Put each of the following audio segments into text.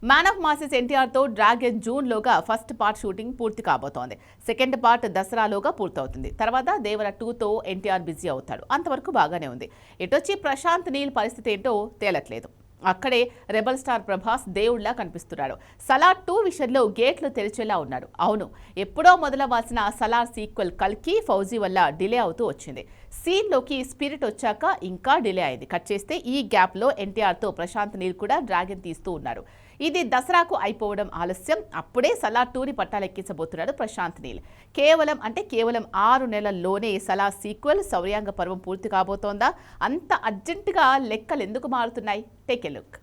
Man of masses ఎన్టీఆర్తో Dragon జూన్లోగా first part shooting పూర్తి కాబోతోంది. సెకండ్ పార్ట్ దసరాలోగా పూర్తవుతుంది. తర్వాత దేవర 2తో ఎన్టీఆర్ బిజీ అవుతాడు. అంతవరకు బాగానే ఉంది. ఇటొచ్చి ప్రశాంత్ నీల్ పరిస్థితి ఏంటో తేలట్లేదు. అక్కడే రెబల్ స్టార్ ప్రభాస్ దేవుళ్లా కనిపిస్తున్నాడు. సలార్ 2 విషయంలో గేట్లు తెరిచేలా ఉన్నాడు. అవును, ఎప్పుడో మొదలవ్వాల్సిన సలార్ సీక్వెల్ కల్కి ఫౌజీ వల్ల డిలే అవుతూ వచ్చింది. సీన్లోకి స్పిరిట్ వచ్చాక ఇంకా డిలే అయింది. కట్ చేస్తే ఈ గ్యాప్లో ఎన్టీఆర్తో ప్రశాంత్ నీల్ కూడా డ్రాగన్ తీస్తూ ఉన్నారు. ఇది దసరాకు అయిపోవడం ఆలస్యం. అప్పుడే సలార్ 2ని పట్టాలెక్కించబోతున్నాడు ప్రశాంత్ నీల్. కేవలం 6 నెలల్లోనే సలార్ సీక్వెల్ శౌర్యాంగ పర్వం పూర్తి కాబోతోందా? అంత అర్జెంటుగా లెక్కలు ఎందుకు మారుతున్నాయి? Take a look.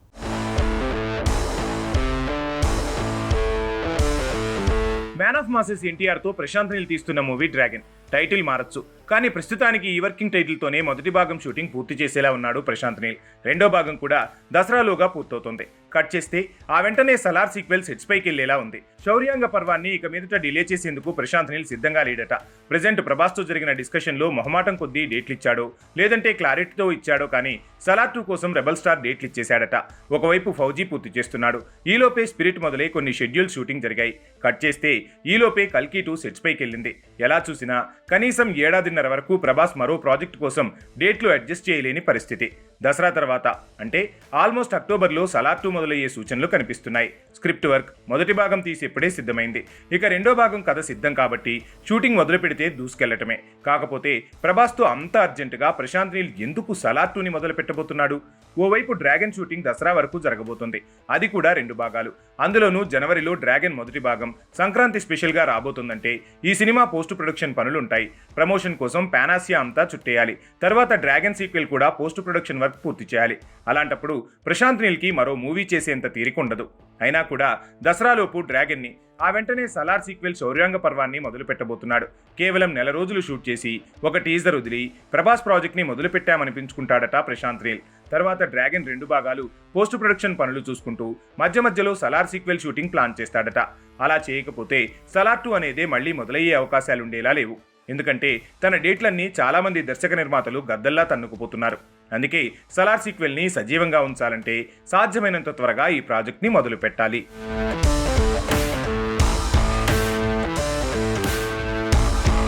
Man of masses ఎన్టీఆర్తో ప్రశాంత్ నీల్ తీస్తున్న మూవీ డ్రాగన్. టైటిల్ మారచ్చు, కానీ ప్రస్తుతానికి ఈ వర్కింగ్ టైటిల్తోనే మొదటి భాగం షూటింగ్ పూర్తి చేసేలా ఉన్నాడు ప్రశాంత్ నీల్. రెండో భాగం కూడా దసరాలోగా పూర్తవుతుంది. కట్ చేస్తే ఆ వెంటనే సలార్ సీక్వెల్ సెట్స్ పైకి వెళ్లేలా ఉంది. శౌర్యాంగ పర్వాన్ని ఇక మీదట డిలే చేసేందుకు ప్రశాంత్ నీల్ సిద్ధంగా లేడట. ప్రెజెంట్ ప్రభాస్తో జరిగిన డిస్కషన్ లో మొహమాటం కొద్దీ డేట్లు ఇచ్చాడో లేదంటే క్లారిటీతో ఇచ్చాడో కానీ సలార్ 2 కోసం రెబల్ స్టార్ డేట్లు ఇచ్చేశాడట. ఒకవైపు ఫౌజీ పూర్తి చేస్తున్నాడు. ఈలోపే స్పిరిట్ మొదలై కొన్ని షెడ్యూల్ షూటింగ్ జరిగాయి. కట్ చేస్తే ఈలోపే కల్కి 2 సెట్స్ పైకి వెళ్ళింది. ఎలా చూసినా కనీసం ఏడాదిన్నర వరకు ప్రభాస్ మరో ప్రాజెక్ట్ కోసం డేట్లు అడ్జస్ట్ చేయలేని పరిస్థితి. దసరా తర్వాత అంటే ఆల్మోస్ట్ అక్టోబర్లో సలార్ 2 మొదలయ్యే సూచనలు కనిపిస్తున్నాయి. స్క్రిప్ట్ వర్క్ మొదటి భాగం తీసి ఇప్పుడే సిద్ధమైంది. ఇక రెండో భాగం కథ సిద్ధం కాబట్టి షూటింగ్ మొదలు పెడితే దూసుకెళ్లటమే. కాకపోతే ప్రభాస్తో అంత అర్జెంటుగా ప్రశాంత్ నీల్ ఎందుకు సలార్ 2ని మొదలు పెట్టబోతున్నాడు? ఓవైపు డ్రాగన్ షూటింగ్ దసరా వరకు జరగబోతుంది. అది కూడా 2 భాగాలు. అందులోనూ జనవరిలో డ్రాగన్ మొదటి భాగం సంక్రాంతి స్పెషల్గా రాబోతుందంటే ఈ సినిమా పోస్ట్ ప్రొడక్షన్ పనులు ఉంటాయి. ప్రమోషన్ కోసం పానాసియా అంతా చుట్టేయాలి. తర్వాత డ్రాగన్ సీక్వెల్ కూడా పోస్ట్ ప్రొడక్షన్ వర్క్ పూర్తి చేయాలి. అలాంటప్పుడు ప్రశాంత్ నీల్కి మరో మూవీ చేసేంత తీరిక ఉండదు. అయినా కూడా దసరాలోపు డ్రాగన్ని, ఆ వెంటనే సలార్ సీక్వెల్ శౌర్యాంగ పర్వాన్ని మొదలు పెట్టబోతున్నాడు. కేవలం నెల రోజులు షూట్ చేసి ఒక టీజర్ వదిలి ప్రభాస్ ప్రాజెక్ట్ని మొదలు పెట్టామనిపించుకుంటాడట ప్రశాంత్ నీల్. తర్వాత డ్రాగన్ 2 భాగాలు పోస్ట్ ప్రొడక్షన్ పనులు చూసుకుంటూ మధ్యలో సలార్ సీక్వెల్ షూటింగ్ ప్లాన్ చేస్తాడట. అలా చేయకపోతే సలార్ 2 అనేదే మళ్లీ మొదలయ్యే అవకాశాలుండేలా లేవు. ఎందుకంటే తన డేట్లన్నీ చాలా మంది దర్శక నిర్మాతలు గద్దల్లా తన్నుకుపోతున్నారు. అందుకే సలార్ సీక్వెల్ని సజీవంగా ఉంచాలంటే సాధ్యమైనంత త్వరగా ఈ ప్రాజెక్ట్ని మొదలు పెట్టాలి.